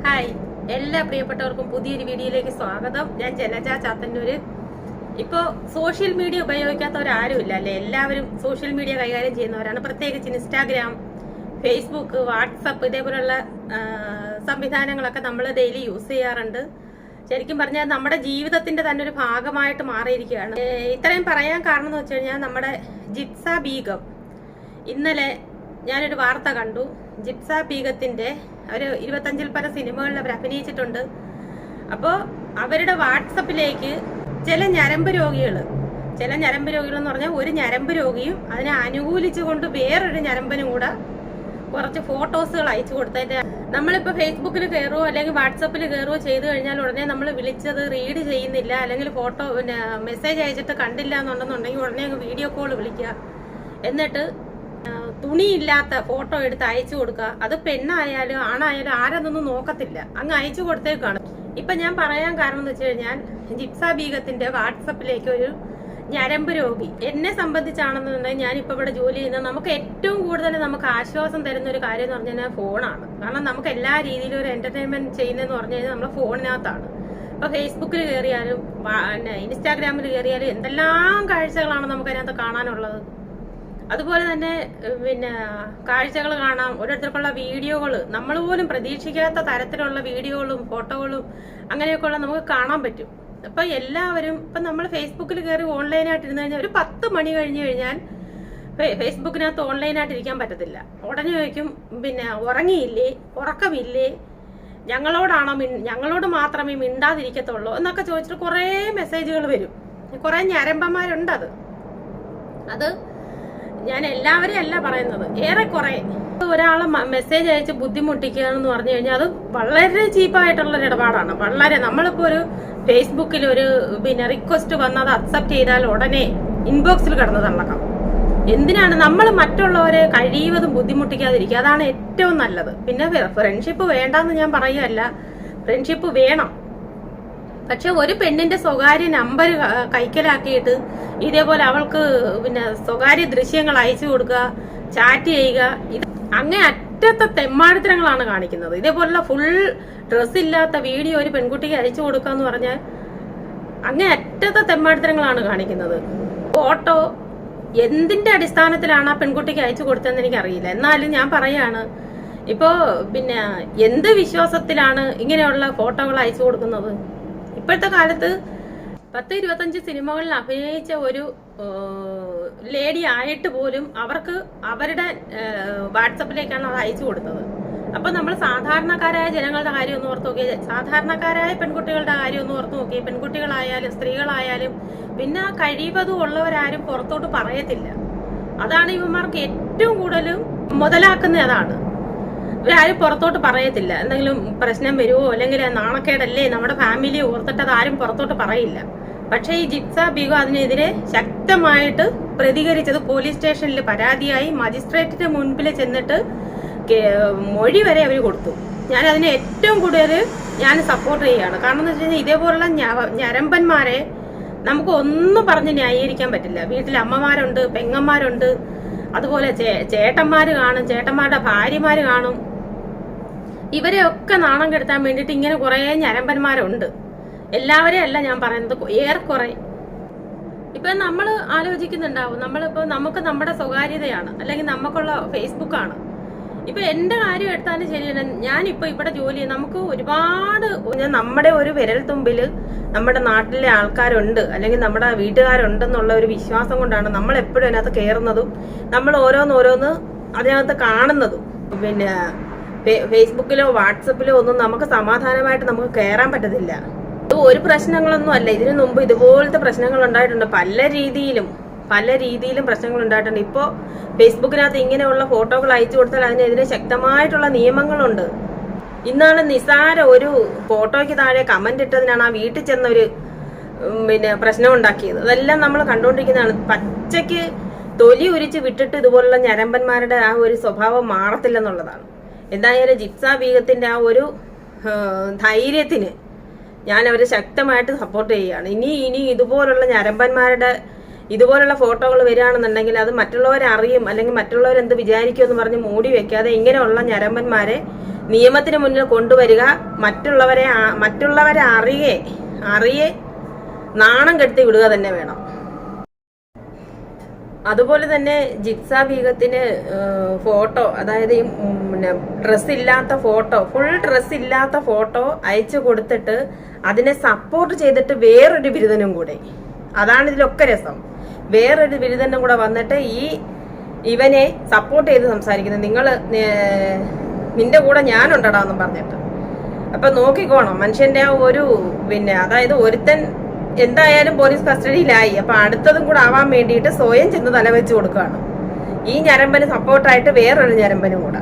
Hi, എല്ലാ പ്രിയപ്പെട്ടവർക്കും പുതിയൊരു വീഡിയോയിലേക്ക് സ്വാഗതം. ഞാൻ ജലജ ചാത്തന്നൂര്. ഇപ്പോൾ സോഷ്യൽ മീഡിയ ഉപയോഗിക്കാത്തവരാരുമില്ല അല്ലേ? എല്ലാവരും സോഷ്യൽ മീഡിയ കൈകാര്യം ചെയ്യുന്നവരാണ്. പ്രത്യേകിച്ച് ഇൻസ്റ്റാഗ്രാം, ഫേസ്ബുക്ക്, വാട്സപ്പ് ഇതേപോലുള്ള സംവിധാനങ്ങളൊക്കെ നമ്മൾ ഡെയിലി യൂസ് ചെയ്യാറുണ്ട്. ശരിക്കും പറഞ്ഞാൽ നമ്മുടെ ജീവിതത്തിന്റെ തന്നെ ഒരു ഭാഗമായിട്ട് മാറിയിരിക്കുകയാണ്. ഇത്രയും പറയാൻ കാരണം എന്ന് വെച്ച് കഴിഞ്ഞാൽ നമ്മുടെ ജിപ്സ ബീഗം, ഇന്നലെ ഞാനൊരു വാർത്ത കണ്ടു. ജിപ്സ ബീഗത്തിന്റെ ഒരു 25-ൽ പരം സിനിമകളിൽ അവർ അഭിനയിച്ചിട്ടുണ്ട്. അപ്പോൾ അവരുടെ വാട്സപ്പിലേക്ക് ചില ഞരമ്പ് രോഗികൾ എന്ന് പറഞ്ഞാൽ ഒരു ഞരമ്പ് രോഗിയും അതിനെ അനുകൂലിച്ചുകൊണ്ട് വേറൊരു ഞരമ്പനും കൂടെ കുറച്ച് ഫോട്ടോസുകൾ അയച്ചു കൊടുത്തതിന്റെ, നമ്മളിപ്പോൾ ഫേസ്ബുക്കിൽ കയറുകയോ അല്ലെങ്കിൽ വാട്സപ്പിൽ കയറുകയോ ചെയ്തു കഴിഞ്ഞാൽ ഉടനെ നമ്മൾ വിളിച്ചത് റീഡ് ചെയ്യുന്നില്ല, അല്ലെങ്കിൽ ഫോട്ടോ മെസ്സേജ് അയച്ചിട്ട് കണ്ടില്ല എന്നുണ്ടെന്നുണ്ടെങ്കിൽ ഉടനെ അങ്ങ് വീഡിയോ കോൾ വിളിക്കുക, എന്നിട്ട് തുണിയില്ലാത്ത ഫോട്ടോ എടുത്ത് അയച്ചു കൊടുക്കുക. അത് പെണ്ണായാലും ആണായാലും ആരെന്നൊന്നും നോക്കത്തില്ല, അങ്ങ് അയച്ചു കൊടുത്തേക്കാണ്. ഇപ്പൊ ഞാൻ പറയാൻ കാരണം എന്ന് വെച്ച് കഴിഞ്ഞാൽ ജിപ്സ ബീഗത്തിന്റെ വാട്സപ്പിലേക്ക് ഒരു ഞരമ്പ് രോഗി, എന്നെ സംബന്ധിച്ചാണെന്നുണ്ടെങ്കിൽ ഞാനിപ്പോ ഇവിടെ ജോലി ചെയ്യുന്നത്, നമുക്ക് ഏറ്റവും കൂടുതൽ നമുക്ക് ആശ്വാസം തരുന്ന ഒരു കാര്യം എന്ന് പറഞ്ഞു കഴിഞ്ഞാൽ ഫോണാണ്. കാരണം നമുക്ക് എല്ലാ രീതിയിലും ഒരു എന്റർടൈൻമെന്റ് ചെയ്യുന്നതെന്ന് പറഞ്ഞു കഴിഞ്ഞാൽ നമ്മുടെ ഫോണിനകത്താണ്. ഇപ്പൊ ഫേസ്ബുക്കിൽ കയറിയാലും ഇൻസ്റ്റാഗ്രാമിൽ കയറിയാലും എന്തെല്ലാം കാഴ്ചകളാണ് നമുക്ക് അതിനകത്ത് കാണാനുള്ളത്. അതുപോലെ തന്നെ കാഴ്ചകൾ കാണാം, ഓരോരുത്തർക്കുള്ള വീഡിയോകൾ, നമ്മൾ പോലും പ്രതീക്ഷിക്കാത്ത തരത്തിലുള്ള വീഡിയോകളും ഫോട്ടോകളും അങ്ങനെയൊക്കെയുള്ള നമുക്ക് കാണാൻ പറ്റും. അപ്പൊ എല്ലാവരും ഇപ്പൊ നമ്മൾ ഫേസ്ബുക്കിൽ കയറി ഓൺലൈനായിട്ട് ഇരുന്ന് കഴിഞ്ഞാൽ ഒരു 10 മണി കഴിഞ്ഞു കഴിഞ്ഞാൽ ഫേസ്ബുക്കിനകത്ത് ഓൺലൈനായിട്ട് ഇരിക്കാൻ പറ്റത്തില്ല. ഉടനെ ചോദിക്കും, ഉറങ്ങിയില്ലേ, ഉറക്കമില്ലേ, ഞങ്ങളോട് മാത്രമേ മിണ്ടാതിരിക്കത്തുള്ളൂ എന്നൊക്കെ ചോദിച്ചിട്ട് കുറേ മെസ്സേജുകൾ വരും. കുറെ ഞരമ്പന്മാരുണ്ട്. അത് ഞാൻ എല്ലാവരെയും അല്ല പറയുന്നത്, ഏറെക്കുറെ ഒരാളെ മെസ്സേജ് അയച്ച് ബുദ്ധിമുട്ടിക്കുക എന്ന് പറഞ്ഞു കഴിഞ്ഞാൽ അത് വളരെ ചീപ്പായിട്ടുള്ളൊരു ഇടപാടാണ്. വളരെ, നമ്മളിപ്പോ ഒരു ഫേസ്ബുക്കിൽ ഒരു റിക്വസ്റ്റ് വന്ന് അത് അക്സെപ്റ്റ് ചെയ്താൽ ഉടനെ ഇൻബോക്സിൽ കിടന്ന് തള്ളക്കാം. എന്തിനാണ് നമ്മൾ മറ്റുള്ളവരെ കഴിയുന്നതും ബുദ്ധിമുട്ടിക്കാതിരിക്കുക, അതാണ് ഏറ്റവും നല്ലത്. പിന്നെ ഫ്രണ്ട്ഷിപ്പ് വേണ്ടെന്ന് ഞാൻ പറയുകയല്ല, ഫ്രണ്ട്ഷിപ്പ് വേണം. പക്ഷെ ഒരു പെണ്ണിന്റെ സ്വകാര്യ നമ്പർ കൈക്കലാക്കിയിട്ട് ഇതേപോലെ അവൾക്ക് സ്വകാര്യ ദൃശ്യങ്ങൾ അയച്ചു കൊടുക്കുക, ചാറ്റ് ചെയ്യുക, ഇത് അങ്ങേ അറ്റത്തെ തെമ്മാടിത്തരങ്ങളാണ് കാണിക്കുന്നത്. ഇതേപോലുള്ള ഫുൾ ഡ്രസ് ഇല്ലാത്ത വീഡിയോ ഒരു പെൺകുട്ടിക്ക് അയച്ചു കൊടുക്കുക എന്ന് പറഞ്ഞാൽ അങ്ങേ അറ്റത്തെ തെമ്മാടിത്തരങ്ങളാണ് കാണിക്കുന്നത്. ഫോട്ടോ എന്തിന്റെ അടിസ്ഥാനത്തിലാണ് ആ പെൺകുട്ടിക്ക് അയച്ചു കൊടുത്തതെന്ന് എനിക്കറിയില്ല. എന്നാലും ഞാൻ പറയാണ്, ഇപ്പോ എന്ത് വിശ്വാസത്തിലാണ് ഇങ്ങനെയുള്ള ഫോട്ടോകൾ അയച്ചു കൊടുക്കുന്നത്? ഇപ്പോഴത്തെ കാലത്ത് 10-25 സിനിമകളിൽ അഭിനയിച്ച ഒരു ലേഡി ആയിട്ട് പോലും അവർക്ക് അവരുടെ വാട്സപ്പിലേക്കാണ് അത് അയച്ചു കൊടുത്തത്. അപ്പൊ നമ്മൾ സാധാരണക്കാരായ ജനങ്ങളുടെ കാര്യം ഒന്ന് ഓർത്ത് നോക്കിയേ, സാധാരണക്കാരായ പെൺകുട്ടികളുടെ കാര്യം ഒന്ന് ഓർത്ത് നോക്കിയേ. പെൺകുട്ടികളായാലും സ്ത്രീകളായാലും പിന്നെ കഴിവതും ഉള്ളവരാരും പുറത്തോട്ട് പറയത്തില്ല. അതാണ് ഇവന്മാർക്ക് ഏറ്റവും കൂടുതലും മുതലാക്കുന്നത്. അതാണ്, ഇവരാരും പുറത്തോട്ട് പറയത്തില്ല. എന്തെങ്കിലും പ്രശ്നം വരുമോ അല്ലെങ്കിൽ നാണക്കേടല്ലേ നമ്മുടെ ഫാമിലി ഓർത്തിട്ട് അത് ആരും പുറത്തോട്ട് പറയില്ല. പക്ഷെ ഈ ജിപ്സ ബീഗം അതിനെതിരെ ശക്തമായിട്ട് പ്രതികരിച്ചത് പോലീസ് സ്റ്റേഷനിൽ പരാതിയായി മജിസ്ട്രേറ്റിന്റെ മുൻപിൽ ചെന്നിട്ട് മൊഴി വരെ അവർ കൊടുത്തു. ഞാൻ അതിനെ ഏറ്റവും കൂടുതൽ ഞാൻ സപ്പോർട്ട് ചെയ്യുകയാണ്. കാരണം എന്ന് വെച്ച് കഴിഞ്ഞാൽ ഇതേപോലുള്ള ഞരമ്പന്മാരെ നമുക്ക് ഒന്നും പറഞ്ഞ് ന്യായീകരിക്കാൻ പറ്റില്ല. വീട്ടിൽ അമ്മമാരുണ്ട്, പെങ്ങന്മാരുണ്ട്, അതുപോലെ ചേട്ടന്മാര് കാണും, ചേട്ടന്മാരുടെ ഭാര്യമാര് കാണും. ഇവരെയൊക്കെ നാണം കെടുത്താൻ വേണ്ടിയിട്ട് ഇങ്ങനെ കുറെ ഞരമ്പന്മാരുണ്ട്. എല്ലാവരെയും അല്ല ഞാൻ പറയുന്നത്, ഏറെക്കുറെ. ഇപ്പൊ നമ്മൾ ആലോചിക്കുന്നുണ്ടാവും, നമുക്ക് നമ്മുടെ സ്വകാര്യതയാണ്, അല്ലെങ്കിൽ നമുക്കുള്ള ഫേസ്ബുക്കാണ്. ഇപ്പൊ എന്റെ കാര്യം എടുത്താലും ശരിയാണ്, ഞാനിപ്പോ ഇവിടെ ജോലി ചെയ്യുന്ന നമുക്ക് ഒരുപാട് നമ്മുടെ ഒരു വിരൽ തുമ്പില് നമ്മുടെ നാട്ടിലെ ആൾക്കാരുണ്ട്, അല്ലെങ്കിൽ നമ്മുടെ വീട്ടുകാരുണ്ടെന്നുള്ള ഒരു വിശ്വാസം കൊണ്ടാണ് നമ്മൾ എപ്പോഴും അതിനകത്ത് കയറുന്നതും നമ്മൾ ഓരോന്ന് അതിനകത്ത് കാണുന്നതും. ഫേസ്ബുക്കിലോ വാട്സപ്പിലോ ഒന്നും നമുക്ക് സമാധാനമായിട്ട് നമുക്ക് കയറാൻ പറ്റത്തില്ല. ഇത് ഒരു പ്രശ്നങ്ങളൊന്നും അല്ല, ഇതിനു മുമ്പ് ഇതുപോലത്തെ പ്രശ്നങ്ങൾ ഉണ്ടായിട്ടുണ്ട്. പല രീതിയിലും പ്രശ്നങ്ങൾ ഉണ്ടായിട്ടുണ്ട്. ഇപ്പോ ഫേസ്ബുക്കിനകത്ത് ഇങ്ങനെയുള്ള ഫോട്ടോകൾ അയച്ചു കൊടുത്താൽ അതിനെതിരെ ശക്തമായിട്ടുള്ള നിയമങ്ങളുണ്ട്. ഇന്നാണ് നിസാര ഒരു ഫോട്ടോയ്ക്ക് താഴെ കമന്റ് ഇട്ടതിനാണ് ആ വീട്ടിൽ ചെന്നൊരു പ്രശ്നം ഉണ്ടാക്കിയത്. അതെല്ലാം നമ്മൾ കണ്ടുകൊണ്ടിരിക്കുന്നതാണ്. പച്ചയ്ക്ക് തൊലി ഉരിച്ച് വിട്ടിട്ട് ഇതുപോലുള്ള ഞരമ്പന്മാരുടെ ആ ഒരു സ്വഭാവം മാറത്തില്ലെന്നുള്ളതാണ്. എന്തായാലും ജിപ്സ ബീഗത്തിന്റെ ആ ഒരു ധൈര്യത്തിന് ഞാൻ അവരെ ശക്തമായിട്ട് സപ്പോർട്ട് ചെയ്യുകയാണ്. ഇനി ഇതുപോലുള്ള ഞരമ്പന്മാരുടെ ഇതുപോലുള്ള ഫോട്ടോകൾ വരികയാണെന്നുണ്ടെങ്കിൽ അത് മറ്റുള്ളവരെ അറിയും, അല്ലെങ്കിൽ മറ്റുള്ളവരെന്ത് വിചാരിക്കും എന്ന് പറഞ്ഞ് മൂടി വെക്കാതെ ഇങ്ങനെയുള്ള ഞരമ്പന്മാരെ നിയമത്തിന് മുന്നിൽ കൊണ്ടുവരിക, മറ്റുള്ളവരെ അറിയെ നാണം കെടുത്തി വിടുക തന്നെ വേണം. അതുപോലെ തന്നെ ജിത്സ ബീഗത്തിന് ഫോട്ടോ, അതായത് ഈ ഡ്രസ്സില്ലാത്ത ഫോട്ടോ, ഫുൾ ഡ്രസ്സില്ലാത്ത ഫോട്ടോ അയച്ചു കൊടുത്തിട്ട് അതിനെ സപ്പോർട്ട് ചെയ്തിട്ട് വേറൊരു ബിരുദനും കൂടെ, അതാണ് ഇതിലൊക്കെ രസം. വേറൊരു ബിരുദനും കൂടെ വന്നിട്ട് ഇവനെ സപ്പോർട്ട് ചെയ്ത് സംസാരിക്കുന്നത്, നിന്റെ കൂടെ ഞാനുണ്ടടാന്നും പറഞ്ഞിട്ട്. അപ്പൊ നോക്കിക്കോണം മനുഷ്യന്റെ ആ ഒരു അതായത് ഒരുത്തൻ എന്തായാലും പോലീസ് കസ്റ്റഡിയിലായി, അപ്പൊ അടുത്തതും കൂടെ ആവാൻ വേണ്ടിയിട്ട് സ്വയം ചെന്ന് തലവെച്ച് കൊടുക്കുകയാണ്. ഈ ഞരമ്പന് സപ്പോർട്ടായിട്ട് വേറൊരു ഞരമ്പനും കൂടെ.